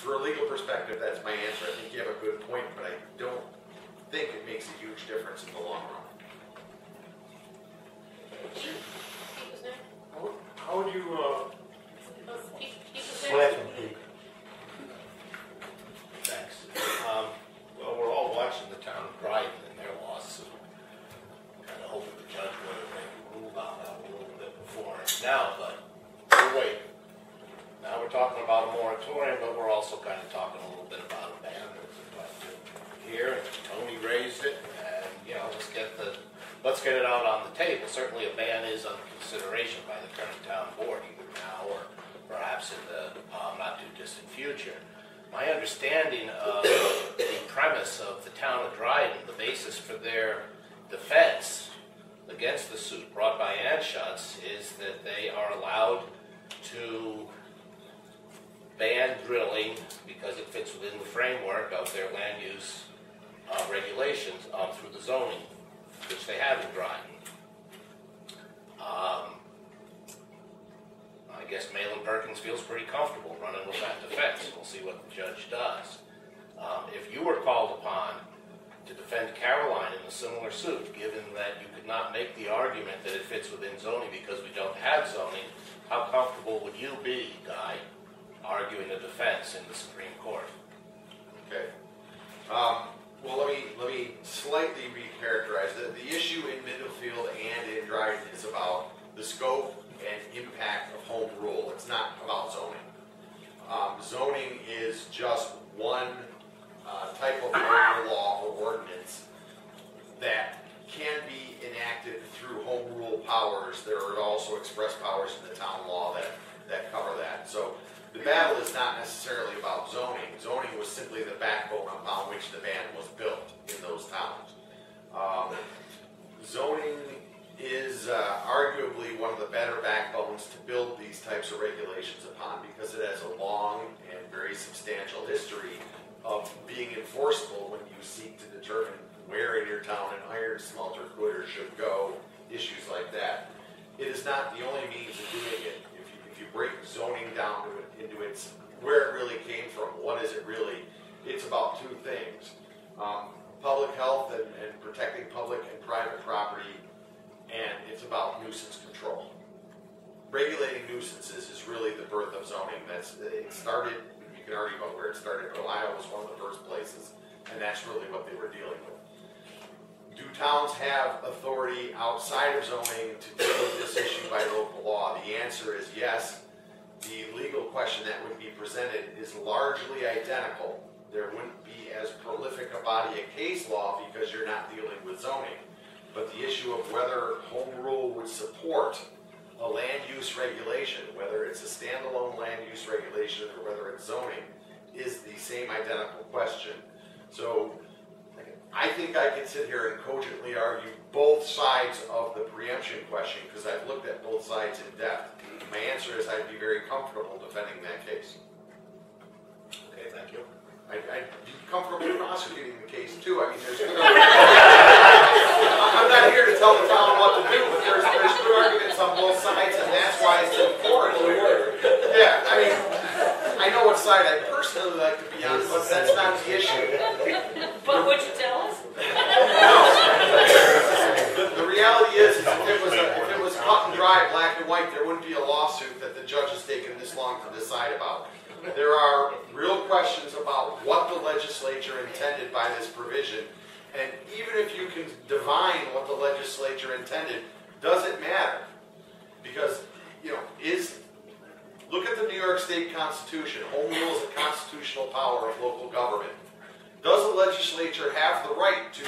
for a legal perspective, that's my answer. I think you have a good point, but I don't think it makes a huge difference in the long run. How would you Thanks. Well, we're all watching the town of Brighton and their lawsuit. Kind of hoping the judge would have made a rule on that a little bit before now, but we're waiting. Now we're talking about a moratorium, but we're also kind of talking a little bit about a ban here. Tony raised it, and let's get it out on the table. Certainly, a ban is under consideration by the current town board, either now or perhaps in the not too distant future. My understanding of the premise of the town of Dryden, the basis for their defense against the suit brought by Anschutz, is that they are allowed to ban drilling because it fits within the framework of their land use regulations through the zoning, which they have in Dryden. I guess Malin Perkins feels pretty comfortable running with that defense. We'll see what the judge does. If you were called upon to defend Caroline in a similar suit, given that you could not make the argument that it fits within zoning because we don't have zoning, how comfortable would you be, Guy, arguing a defense in the Supreme Court? Okay. Well, let me slightly recharacterize the issue in Middlefield and in Dryden is about the scope and impact of home rule. It's not about zoning. Zoning is just one type of local law or ordinance that can be enacted through home rule powers. There are also express powers in the town law that cover that. So the battle is not necessarily about zoning. Zoning was simply the backbone upon which the ban was built in those towns. Zoning is arguably one of the better backbones to build these types of regulations upon because it has a long and very substantial history of being enforceable when you seek to determine where in your town an iron smelter could or should go, issues like that. It is not the only means of doing it. If you break zoning down into its where it really came from, what is it really? It's about two things. Public health and protecting public and private property, and it's about nuisance control. Regulating nuisances is really the birth of zoning. It started, you can argue about where it started, but Ohio was one of the first places, and that's really what they were dealing with. Do towns have authority outside of zoning to deal with this issue by local law? The answer is yes. The legal question that would be presented is largely identical. There wouldn't be as prolific a body of case law because you're not dealing with zoning. But the issue of whether home rule would support a land use regulation, whether it's a standalone land use regulation or whether it's zoning, is the same identical question. So I think I could sit here and cogently argue both sides of the preemption question because I've looked at both sides in depth. My answer is I'd be very comfortable defending that case. Okay, thank you. I'd be comfortable prosecuting the case too. I mean, I'm not here to tell the town what to do, but there's good arguments on both sides, and that's why it's important. Yeah, I mean, I know what side I personally like to be on, but that's not the issue. But would you tell us? No. The reality is if it was cut and dry, black and white, there wouldn't be a lawsuit that the judge has taken this long to decide about. There are real questions about what the legislature intended by this provision, and even if you can divine what the legislature intended, does it matter? Because, look at the New York State Constitution. Home rule is a constitutional power of local government. Does the legislature have the right to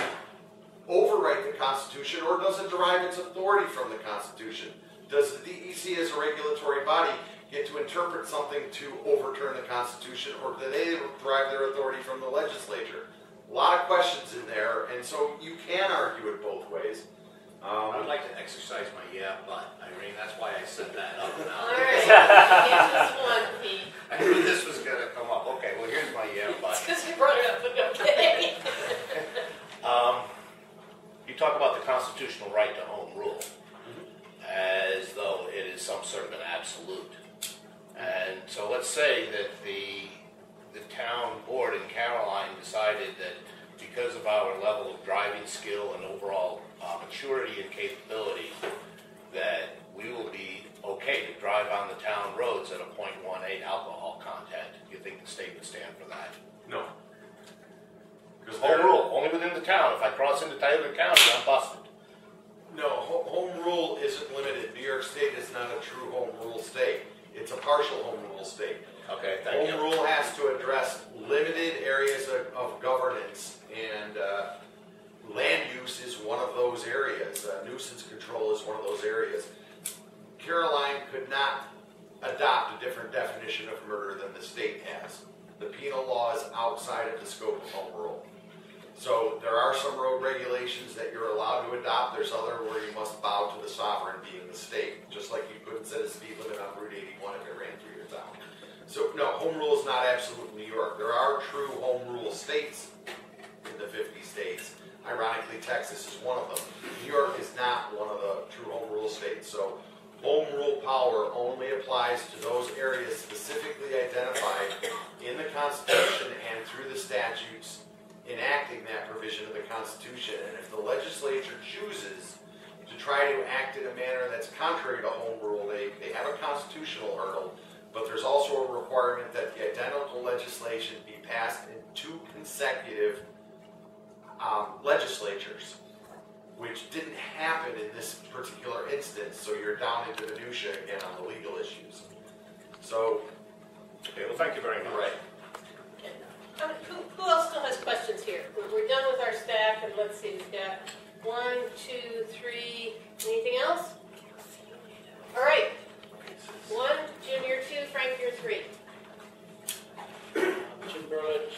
overwrite the Constitution, or does it derive its authority from the Constitution? Does the DEC as a regulatory body get to interpret something to overturn the Constitution, or do they derive their authority from the legislature? A lot of questions in there, and so you can argue it both ways. I'd like to exercise my but, Irene. That's why I set that up now. All right. Here's this one, Pete. I knew this was going to come up. Okay, well, here's my but. Because you brought it up, but okay. You talk about the constitutional right to home rule as though it is some sort of an absolute. And so let's say that the the town board in Caroline decided that because of our level of driving skill and overall maturity and capability, that we will be okay to drive on the town roads at a .18 alcohol content. Do you think the state would stand for that? No. Because Home rule, only within the town. If I cross into Tyler County, I'm busted. No, home rule isn't limited. New York State is not a true home rule state. It's a partial home rule state. Okay, thank you. Home rule has to address limited areas of governance, and land use is one of those areas. Nuisance control is one of those areas. Caroline could not adopt a different definition of murder than the state has. The penal law is outside of the scope of home rule. So there are some road regulations that you're allowed to adopt. There's other where you must bow to the sovereign, being the state. Just like you couldn't set a speed limit on Route 81 if it ran through your town. So no, home rule is not absolute New York. There are true home rule states in the 50 states. Ironically, Texas is one of them. New York is not one of the true home rule states. So home rule power only applies to those areas specifically identified in the Constitution and through the statutes enacting that provision of the Constitution. And if the legislature chooses to try to act in a manner that's contrary to home rule, they have a constitutional hurdle, but there's also a requirement that the identical legislation be passed in 2 consecutive legislatures, which didn't happen in this particular instance, so you're down into the minutia again on the legal issues. So, Okay, well, thank you very much. right. Who else still has questions here? We're done with our staff, and let's see, we've got 1, 2, 3, anything else? All right. 1, Jim, you're 2, Frank, you're 3. Jim Burlage.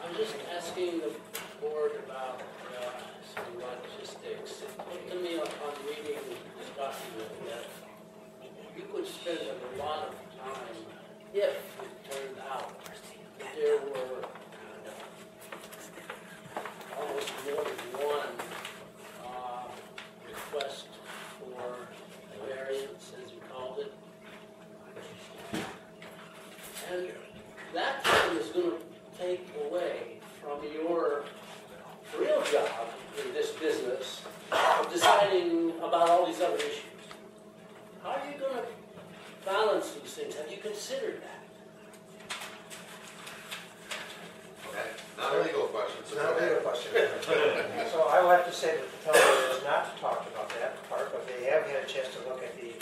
I'm just asking the board about some logistics. It looked to me upon reading this document that you could spend a lot of time if it turned out that there were almost more than one request for variance, as you called it. And that time is going to take away from your real job in this business of deciding about all these other issues. How are you going to balance these things? Have you considered that? Okay. Not a legal question. So Not a legal question. So I will have to say that the town board has not talked about that part, but they have had a chance to look at the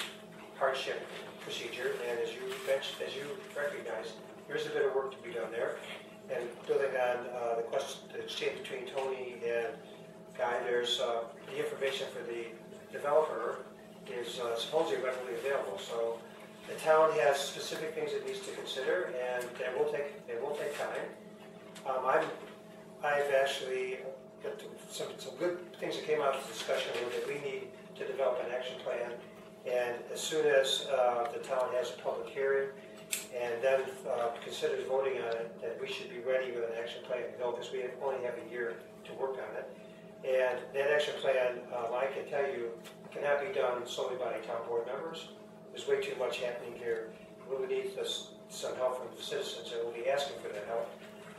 hardship procedure, and as you mentioned, as you recognize, there's a bit of work to be done there. And building on the exchange between Tony and Guy, there's the information for the developer is supposedly readily available. So the town has specific things it needs to consider, and it will take time. I've actually got some good things that came out of the discussion here that we need to develop an action plan. And as soon as the town has a public hearing and then considers voting on it, that we should be ready with an action plan to go, because we only have a year to work on it. And that action plan, I can tell you, cannot be done solely by town board members. There's way too much happening here. We will need some help from the citizens, and we'll be asking for that help.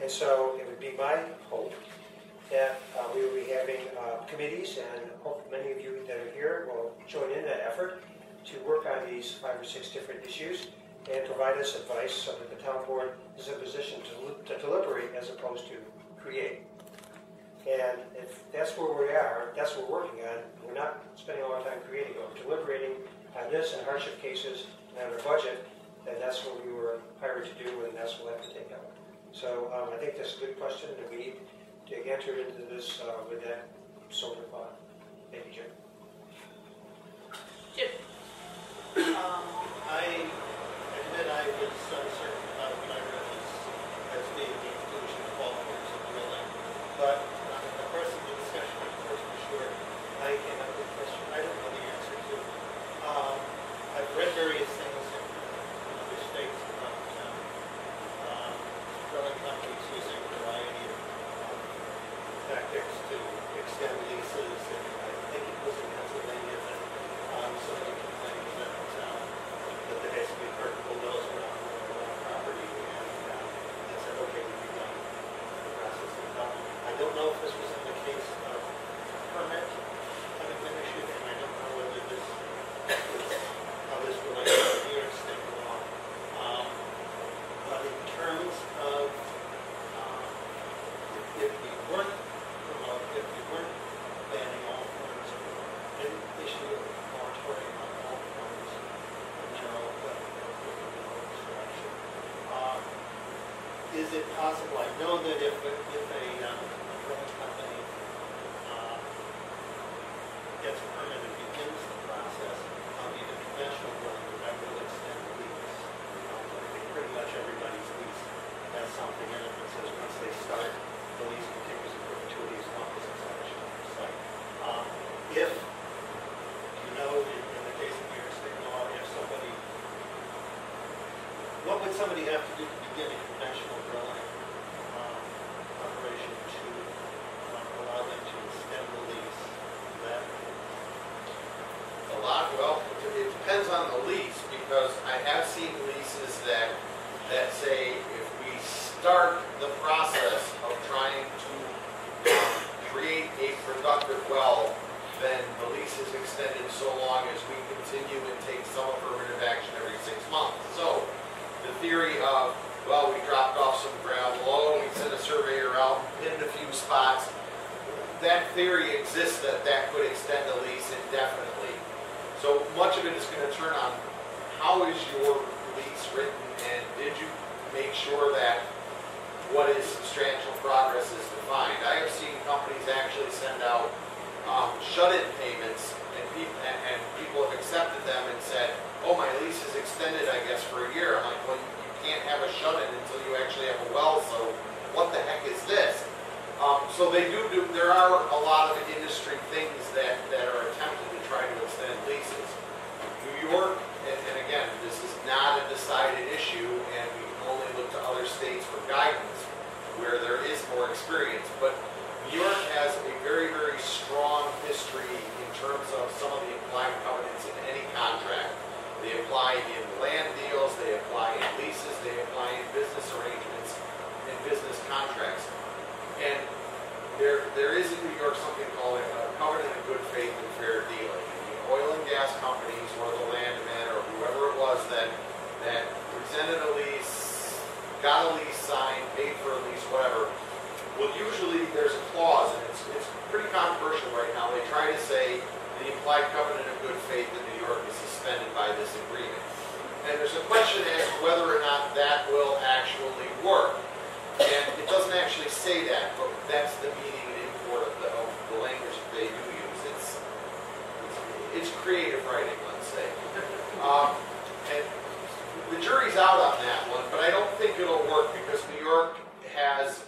And so it would be my hope that we will be having committees, and hope many of you that are here will join in that effort to work on these 5 or 6 different issues and provide us advice so that the town board is in a position to deliberate as opposed to create. And if that's where we are, that's what we're working on. We're not spending a lot of time creating, but we're deliberating on this and hardship cases and on our budget, and that's what we were hired to do, and that's what we'll have to take out. So I think that's a good question, and we need to enter into this with that sort of thought. Thank you, Jim. Jim. I admit I was uncertain about what I read as being the inclusion of all forms of drilling, but in the course of the discussion, of course, for sure, I came up with a question I don't know the answer to. I've read various things in other states about drilling companies using a variety of tactics to extend leases, and I think it was it possible, I know that if a drilling company gets a permit and begins the process of even conventional drilling, that will extend the lease. I think pretty much everybody's lease has something in it that says once they start, the lease continues in perpetuity as long as it's actually on the site. If, you know, in the case of New York State law, if somebody, what would somebody have to do to begin a conventional drilling operation to allow them to extend the lease? That Well, it depends on the lease, because I have seen leases that say if we start the process of trying to create a productive well, then the lease is extended so long as we continue and take some affirmative action every 6 months. So the theory of, well, we dropped off some gravel, we sent a surveyor out, pinned a few spots, that theory exists that could extend the lease indefinitely. So much of it is going to turn on how is your lease written, and did you make sure that what is substantial progress is defined. I have seen companies actually send out shut-in payments, and people have accepted them and said, oh, my lease is extended, I guess, for a year. I'm like, well, you can't have a shut-in until you actually have a well, so what the heck is this? So they there are a lot of industry things that are attempted to try to extend leases. New York, and again, this is not a decided issue, and we can only look to other states for guidance where there is more experience, but New York has a very, very strong history in terms of some of the implied covenants in any contract. They apply in land deals, they apply in leases, they apply in business arrangements and business contracts. And there is in New York something called a covenant of good faith and fair dealing. The oil and gas companies, or the landmen, or whoever it was that presented a lease, got a lease signed, paid for a lease, whatever, well, usually there's a clause, and it's pretty controversial right now. They try to say the implied covenant of good faith in New York is suspended by this agreement. And there's a question as to whether or not that will actually work. And it doesn't actually say that, but that's the meaning and import of the language that they do use. It's creative writing, let's say. And the jury's out on that one, but I don't think it'll work because New York has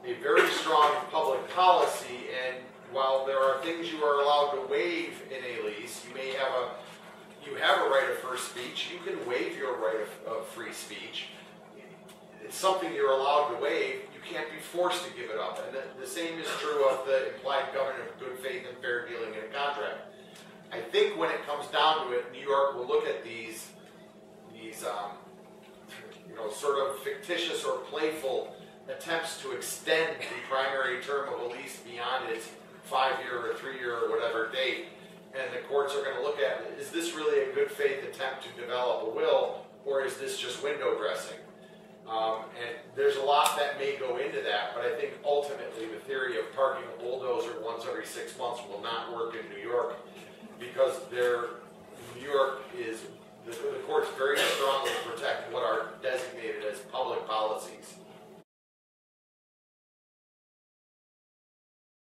a very strong public policy, and while there are things you are allowed to waive in a lease, you have a right of first speech. You can waive your right of free speech. It's something you're allowed to waive. You can't be forced to give it up. And the same is true of the implied covenant of good faith and fair dealing in a contract. I think when it comes down to it, New York will look at these sort of fictitious or playful attempts to extend the primary term of a lease beyond its 5-year or 3-year or whatever date. And the courts are going to look at, is this really a good faith attempt to develop a will, or is this just window dressing? And there's a lot that may go into that, but I think ultimately the theory of parking a bulldozer once every 6 months will